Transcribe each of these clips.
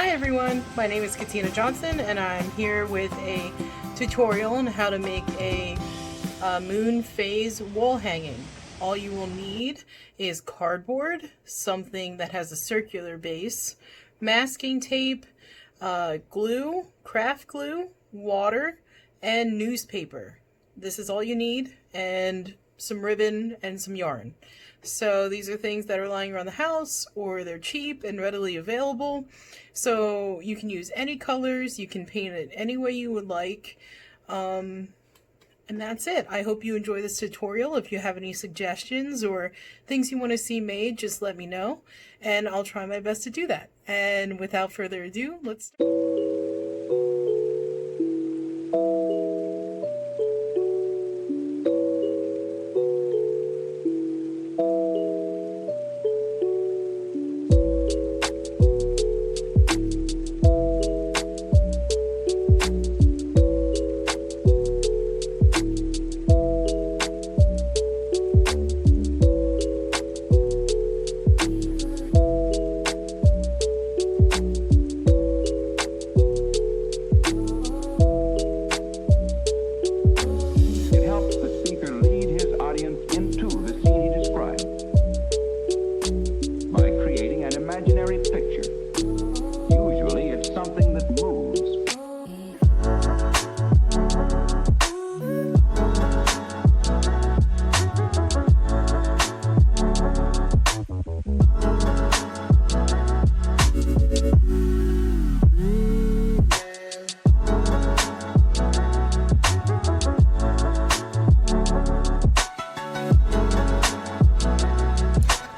Hi everyone, my name is Katina Johnson and I'm here with a tutorial on how to make a moon phase wall hanging. All you will need is cardboard, something that has a circular base, masking tape, glue, craft glue, water, and newspaper. This is all you need, and some ribbon and some yarn. So these are things that are lying around the house, or they're cheap and readily available. So you can use any colors, you can paint it any way you would like. And that's it. I hope you enjoy this tutorial. If you have any suggestions or things you want to see made, just let me know, and I'll try my best to do that. And without further ado, let's start.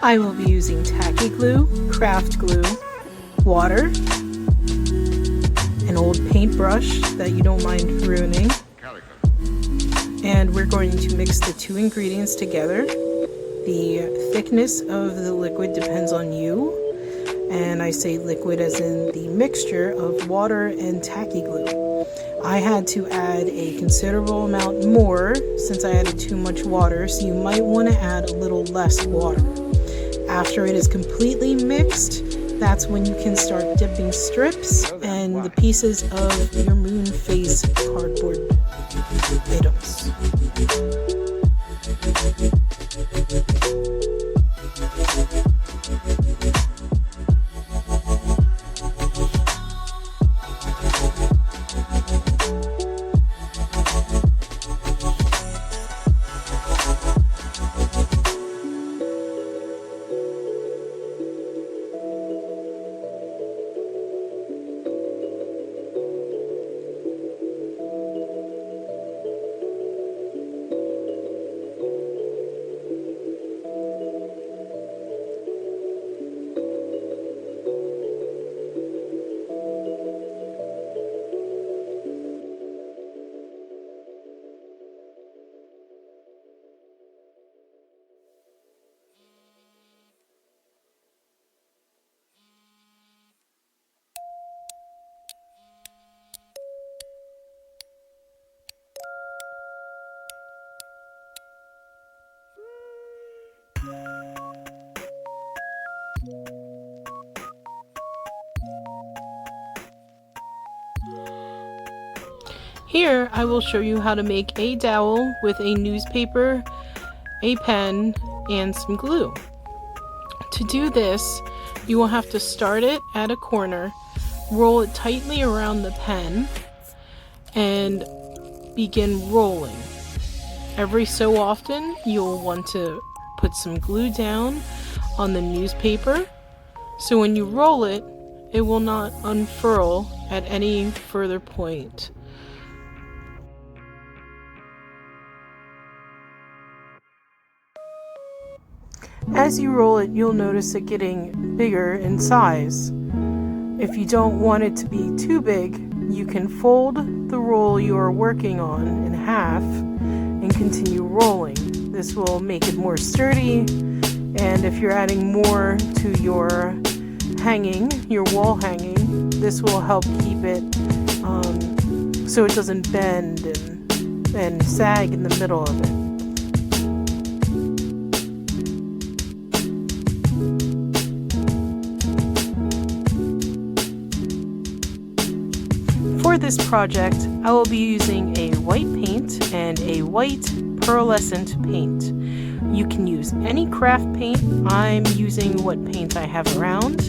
I will be using tacky glue, craft glue, water, an old paintbrush that you don't mind ruining, and we're going to mix the two ingredients together. The thickness of the liquid depends on you, and I say liquid as in the mixture of water and tacky glue. I had to add a considerable amount more since I added too much water, so you might want to add a little less water. After it is completely mixed, that's when you can start dipping strips and the pieces of your moon phase cardboard items. Here I will show you how to make a dowel with a newspaper, a pen, and some glue. To do this, you will have to start it at a corner, roll it tightly around the pen, and begin rolling. Every so often, you'll want to put some glue down on the newspaper, so when you roll it, it will not unfurl at any further point. As you roll it, you'll notice it getting bigger in size. If you don't want it to be too big, you can fold the roll you are working on in half and continue rolling. This will make it more sturdy, and if you're adding more to your hanging, your wall hanging, this will help keep it so it doesn't bend and sag in the middle of it. For this project, I will be using a white paint and a white pearlescent paint. You can use any craft paint. I'm using what paint I have around,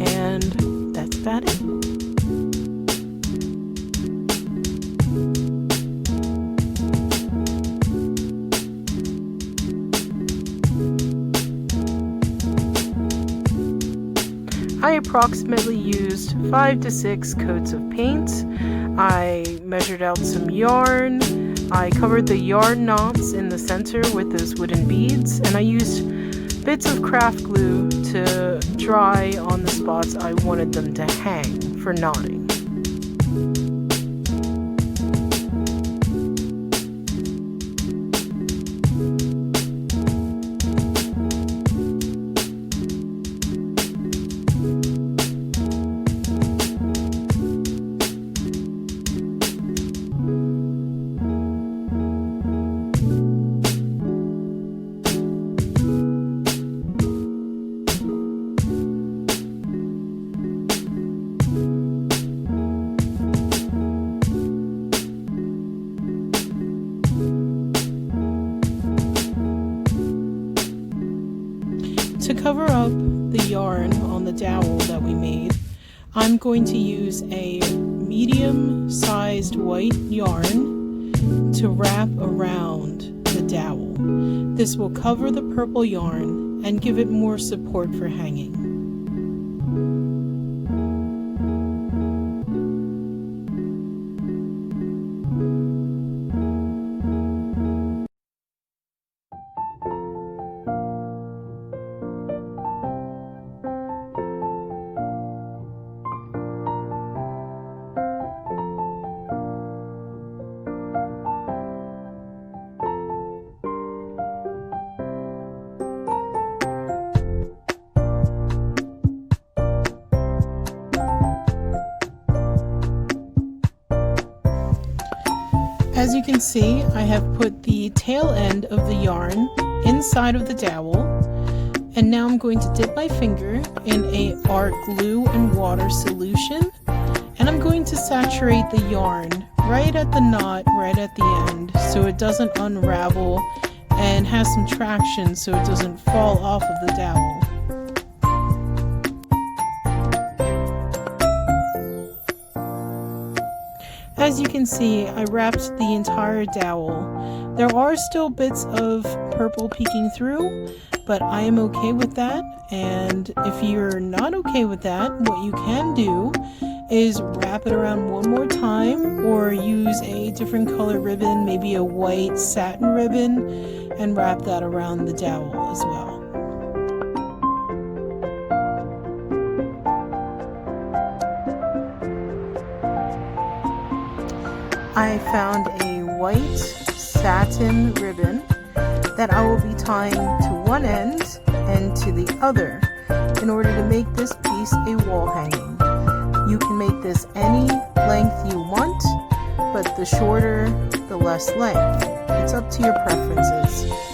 and that's about it. I approximately used 5 to 6 coats of paint. I measured out some yarn. I covered the yarn knots in the center with those wooden beads, and I used bits of craft glue to dry on the spots I wanted them to hang for knotting. To cover up the yarn on the dowel that we made, I'm going to use a medium-sized white yarn to wrap around the dowel. This will cover the purple yarn and give it more support for hanging. As you can see, I have put the tail end of the yarn inside of the dowel, and now I'm going to dip my finger in a art glue and water solution, and I'm going to saturate the yarn right at the knot, right at the end, so it doesn't unravel and has some traction so it doesn't fall off of the dowel. As you can see, I wrapped the entire dowel. There are still bits of purple peeking through, but I am okay with that. And if you're not okay with that, what you can do is wrap it around one more time, or use a different color ribbon, maybe a white satin ribbon, and wrap that around the dowel as well. I found a white satin ribbon that I will be tying to one end and to the other in order to make this piece a wall hanging. You can make this any length you want, but the shorter, the less length. It's up to your preferences.